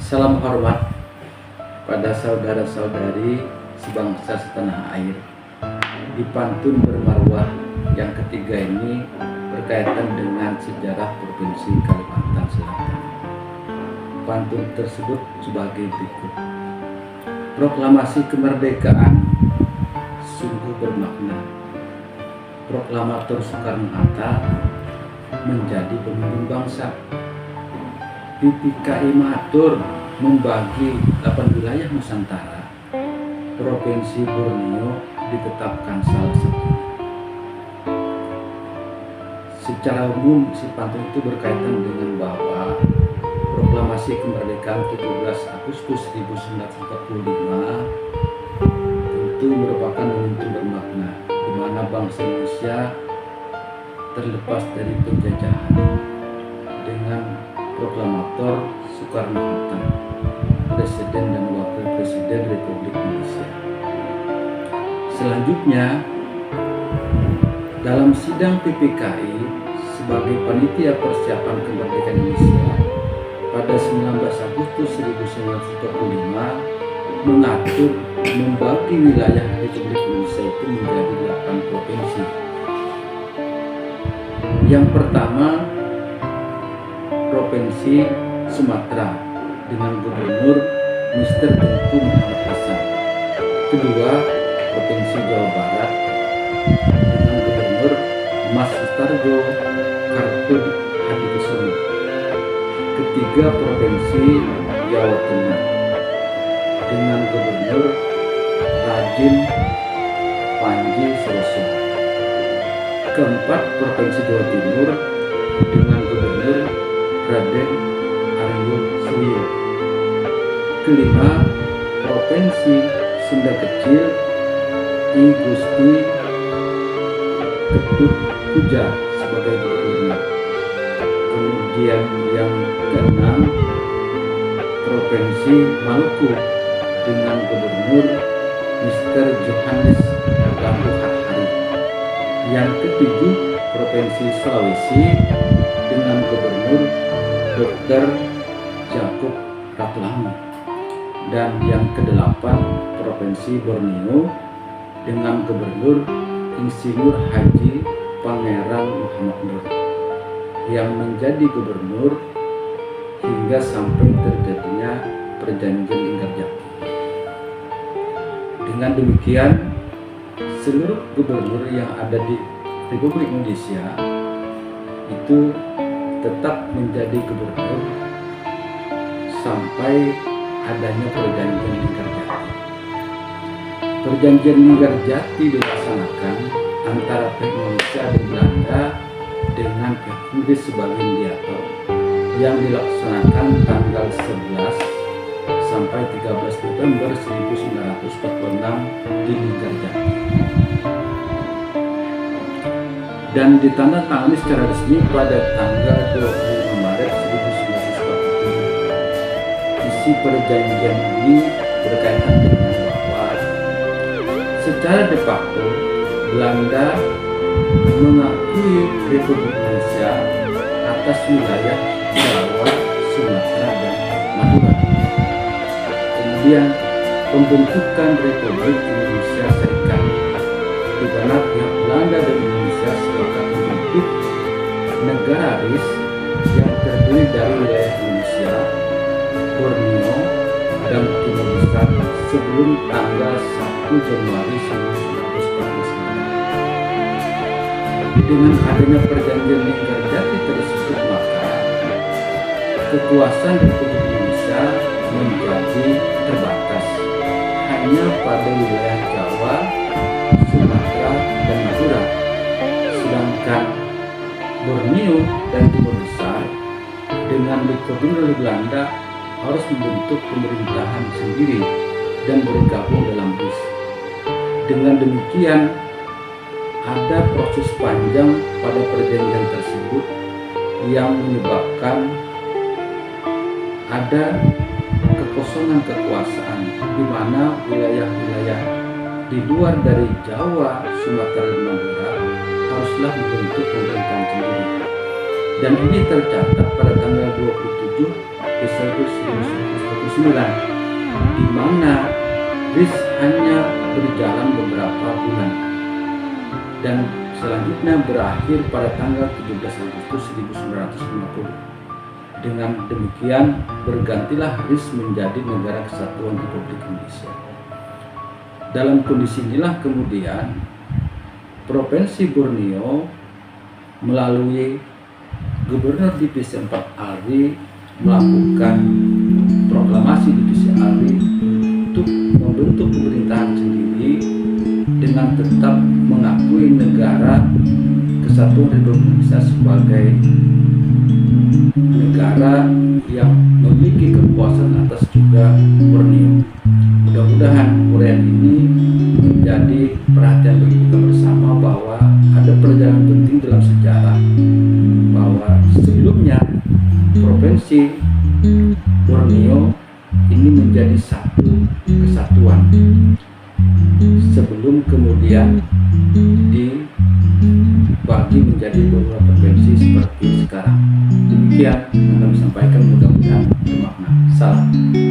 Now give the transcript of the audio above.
Salam hormat pada saudara-saudari sebangsa setanah air. Di pantun bermarwah yang ketiga ini berkaitan dengan sejarah Provinsi Kalimantan Selatan. Pantun tersebut sebagai berikut. Proklamasi kemerdekaan sungguh bermakna. Proklamator Soekarno-Hatta menjadi pemimpin bangsa. PPKI Mahathir membagi 8 wilayah Nusantara. Provinsi Borneo ditetapkan salah satunya. Secara umum, si pantun itu berkaitan dengan bahwa proklamasi kemerdekaan 17 Agustus 1945 tentu merupakan momentum bermakna di mana bangsa Indonesia terlepas dari penjajahan dengan proklamator Soekarno-Hatta, Presiden dan Wakil Presiden Republik Indonesia. Selanjutnya, dalam sidang PPKI sebagai panitia persiapan kemerdekaan Indonesia pada 19 Agustus 1945 mengatur membagi wilayah Republik Indonesia itu menjadi 8 provinsi. Yang pertama, Provinsi Sumatera dengan Gubernur Mr. Tengku Muhammad Hasan. Kedua, Provinsi Jawa Barat dengan Gubernur Mas Sustarjo Kartun Hadikusumo. Ketiga, Provinsi Jawa Tengah dengan Gubernur Raden Panji Soroso. Keempat, Provinsi Jawa Timur dengan Gubernur Raden Aryo Suyo. Kelima, Provinsi Sunda Kecil I Gusti Ketut Puja sebagai gubernur. Kemudian yang keenam, Provinsi Maluku dengan Gubernur Mr. Johannes Lampu Hari. Yang ketujuh, Provinsi Sulawesi dengan Gubernur Dr. Jacob Ratulami. Dan yang kedelapan, Provinsi Borneo dengan Gubernur Insinyur Haji Pangeran Muhammad Nur yang menjadi gubernur hingga sampai terjadinya Perjanjian Linggarjati. Dengan demikian, seluruh gubernur yang ada di Republik Indonesia itu tetap menjadi gubernur sampai adanya Perjanjian Linggarjati. Perjanjian Linggarjati dilaksanakan antara pihak Indonesia dan Belanda dengan pihak Inggris sebagai mediator yang dilaksanakan tanggal 11 sampai 13 November 1946 di Linggarjati dan ditandatangani secara resmi pada tanggal 25 Maret 1947. Isi perjanjian ini berkaitan dengan bahwa secara de facto Belanda mengakui Republik Indonesia atas wilayah Jawa, Sumatera, dan Madura. Kemudian pembentukan Republik Indonesia Serikat, di mana pihak Belanda dan Indonesia sepakat membentuk negara RIS yang terdiri dari wilayah Indonesia, Borneo, dan Timor Leste sebelum tanggal 1 Januari 1949. Dengan adanya Perjanjian Linggarjati tersebut, maka kekuasaan Republik Indonesia menjadi terbatas hanya pada wilayah Jawa, Sumatera, dan Madura. Sedangkan Borneo dan Timor Leste dengan dikoordinir oleh Belanda harus membentuk pemerintahan sendiri dan bergabung dalam BRIS. Dengan demikian, ada proses panjang pada perjanjian tersebut yang menyebabkan ada kekosongan kekuasaan di mana wilayah-wilayah di luar dari Jawa, Sumatera, dan Madura haruslah membentuk pemerintahan sendiri. Dan ini tercatat pada tanggal 27 episode 1949, di mana RIS hanya berjalan beberapa bulan dan selanjutnya berakhir pada tanggal 17 Agustus 1950. Dengan demikian bergantilah RIS menjadi Negara Kesatuan Republik Indonesia. Dalam kondisi inilah kemudian Provinsi Borneo melalui Gubernur Divisi 4 ALRI melakukan proklamasi Divisi ALRI untuk membentuk pemerintahan sendiri dengan tetap mengakui Negara Kesatuan Republik Indonesia sebagai negara yang memiliki kekuasaan atas juga Borneo. Mudah-mudahan uraian ini menjadi perhatian bagi kita bersama bahwa ada perjalanan penting dalam sejarah, bahwa sebelumnya Provinsi Borneo ini menjadi satu kesatuan sebelum kemudian dibagi menjadi beberapa provinsi seperti sekarang. Demikian yang kami sampaikan, mudah-mudahan bermakna. Salam.